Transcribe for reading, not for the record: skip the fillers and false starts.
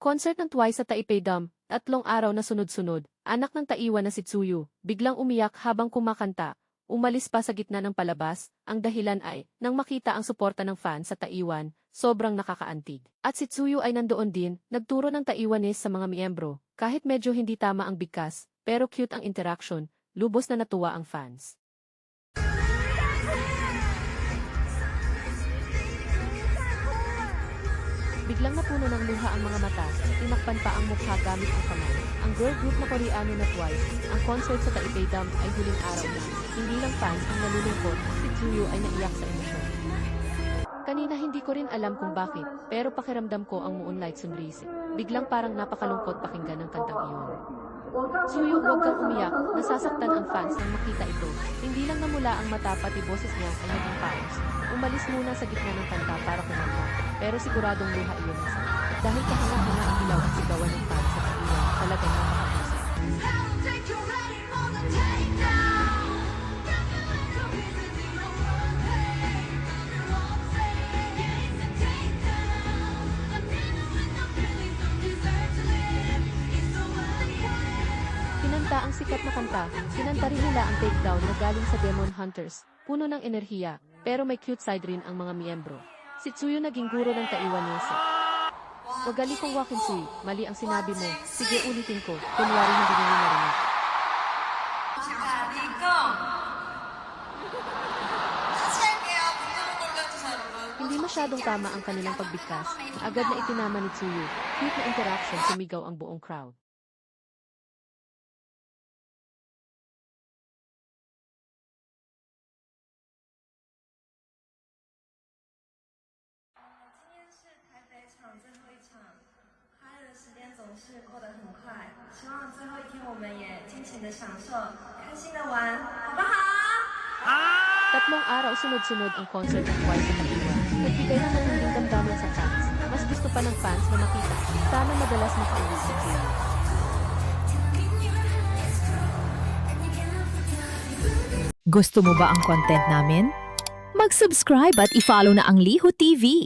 concert ng Twice sa Taipei Dome, 3 araw na sunod-sunod, anak ng Taiwan na si Tsuyu, biglang umiyak habang kumakanta. Umalis pa sa gitna ng palabas, ang dahilan ay, nang makita ang suporta ng fans sa Taiwan, sobrang nakakaantig. At si Tsuyu ay nandoon din, nagturo ng Taiwanese sa mga miyembro, kahit medyo hindi tama ang bigkas, pero cute ang interaction, lubos na natuwa ang fans. Biglang napuno ng luha ang mga mata, tinakpan pa ang mukha gamit ang kamay. Ang girl group na Koreano na Twice, ang concert sa Taipei Dome ay huling araw na. Hindi lang fans ang nalulungkot, si Tsuyu ay naiyak sa emosyon. Kanina hindi ko rin alam kung bakit, pero pakiramdam ko ang Moonlight Sunrise. Biglang parang napakalungkot pakinggan ng kantang iyon. Tsuyu, huwag kang umiyak, nasasaktan ang fans nang makita ito. Hindi lang namula ang mata pati boses niya ay naging paos. Umalis muna sa gitna ng kanta para kumanta, pero siguradong luha iyon nasa. Dahil kahanga-hanga ang ilaw at sigawan ng fans sa Taiwan, talagang napakahusay. Kinanta ang sikat na kanta, kinanta rin nila ang Takedown na galing sa Demon Hunters, puno ng enerhiya, pero may cute side rin ang mga miyembro. Si Tsuyu naging guro ng Taiwanese. Wagali kong wakin Sui, mali ang sinabi mo, sige ulitin ko, kunwari hindi nyo narinig. Hindi masyadong tama ang kanilang pagbigkas, agad na itinama ni Tsuyu, cute na interaction sumigaw ang buong crowd. Tatlong araw sunod-sunod ang concert ng Twice sa Taiwan. Nagbigay ng matinding damdamin sa fans. Mas gusto pa ng fans na makita. Sana madalas makauwi si Tsuyu. Gusto mo ba ang content namin? Mag-subscribe at i-follow na ang Liho TV.